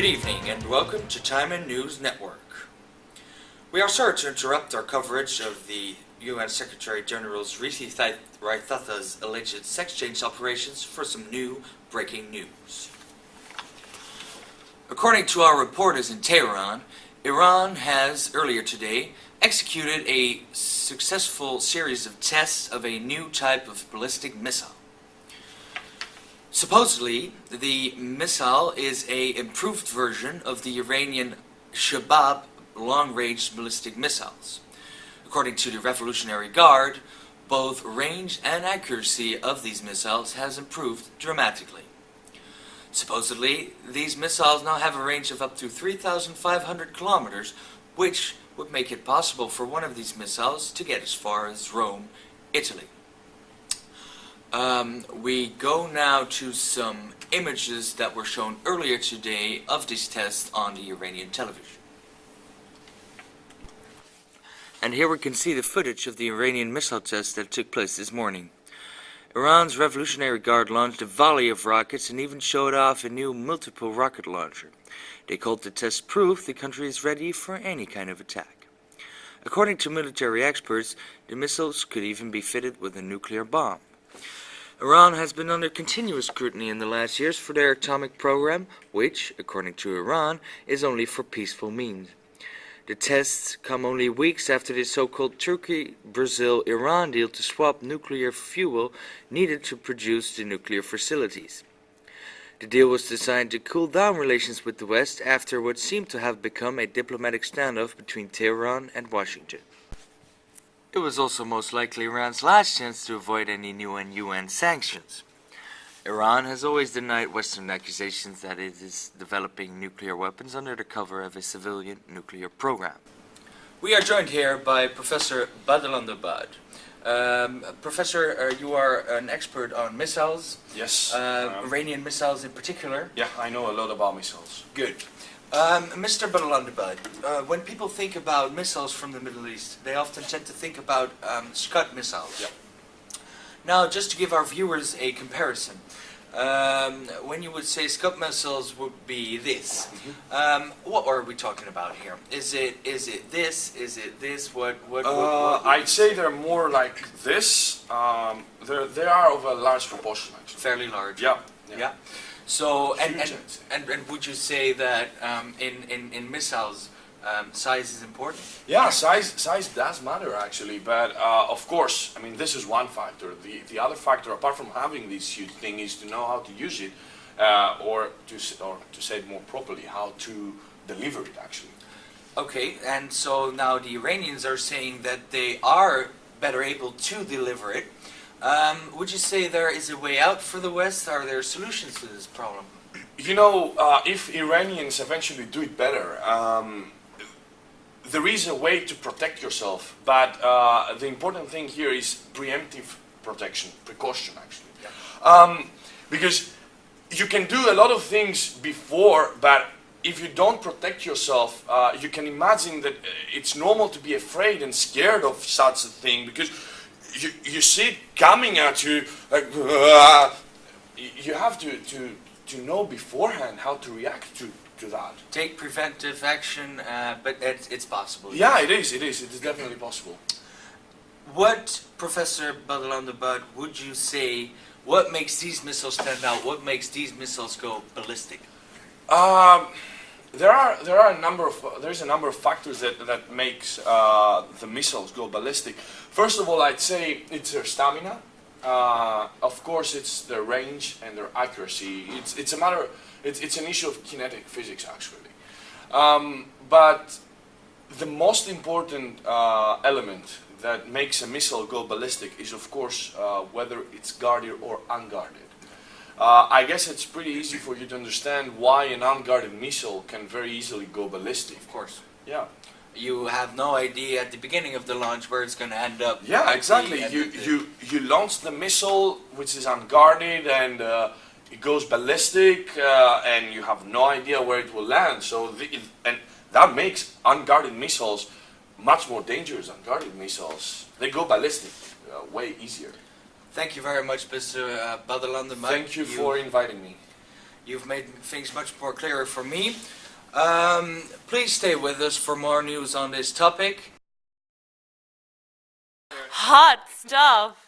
Good evening and welcome to TEIMUN News Network. We are sorry to interrupt our coverage of the UN Secretary General's Raithatha's alleged sex change operations for some new breaking news. According to our reporters in Tehran, Iran has earlier today executed a successful series of tests of a new type of ballistic missile. Supposedly, the missile is an improved version of the Iranian Shabab long-range ballistic missiles. According to the Revolutionary Guard, both range and accuracy of these missiles has improved dramatically. Supposedly, these missiles now have a range of up to 3,500 kilometers, which would make it possible for one of these missiles to get as far as Rome, Italy. We go now to some images that were shown earlier today of these tests on the Iranian television. And here we can see the footage of the Iranian missile test that took place this morning. Iran's Revolutionary Guard launched a volley of rockets and even showed off a new multiple rocket launcher. They called the test proof the country is ready for any kind of attack. According to military experts, the missiles could even be fitted with a nuclear bomb. Iran has been under continuous scrutiny in the last years for their atomic program, which, according to Iran, is only for peaceful means. The tests come only weeks after the so-called Turkey-Brazil-Iran deal to swap nuclear fuel needed to produce the nuclear facilities. The deal was designed to cool down relations with the West after what seemed to have become a diplomatic standoff between Tehran and Washington. It was also most likely Iran's last chance to avoid any new UN sanctions. Iran has always denied Western accusations that it is developing nuclear weapons under the cover of a civilian nuclear program. We are joined here by Professor Badalandabad. Professor, you are an expert on missiles. Yes. Iranian missiles in particular. Yeah, I know a lot about missiles. Good. Mr. Badalandabad, when people think about missiles from the Middle East, they often tend to think about Scud missiles. Yeah. Now, just to give our viewers a comparison, when you would say Scud missiles would be this, what are we talking about here? Is it this? Is it this? What I'd say they're more like this. They are of a large proportion, actually. Fairly large. Yeah. Yeah. So, and would you say that in missiles, size is important? Yeah, size does matter, actually. But of course, I mean, this is one factor. The other factor, apart from having this huge thing, is to know how to use it, or to say it more properly, how to deliver it, actually. Okay, and so now the Iranians are saying that they are better able to deliver it. Would you say there is a way out for the West? Are there solutions to this problem? You know, if Iranians eventually do it better, there is a way to protect yourself. But the important thing here is preemptive protection, precaution, actually. Yeah. Because you can do a lot of things before, but if you don't protect yourself, you can imagine that it's normal to be afraid and scared of such a thing, because you see it coming at you, like, you have to know beforehand how to react to that. Take preventive action, but it's possible. Yeah, it is definitely possible. What, Professor Badalandabad, would you say, what makes these missiles stand out? What makes these missiles go ballistic? There's a number of factors that makes the missiles go ballistic. First of all, I'd say it's their stamina. Of course, it's their range and their accuracy. It's an issue of kinetic physics, actually. But the most important element that makes a missile go ballistic is, of course, whether it's guarded or unguarded. I guess it's pretty easy for you to understand why an unguarded missile can very easily go ballistic. Of course. Yeah. You have no idea at the beginning of the launch where it's going to end up. Yeah, exactly. You launch the missile, which is unguarded, and it goes ballistic, and you have no idea where it will land. So, and that makes unguarded missiles much more dangerous than guarded missiles. They go ballistic way easier. Thank you very much, Mr. Badalandabad. Thank you for inviting me. You've made things much more clearer for me. Please stay with us for more news on this topic. Hot stuff!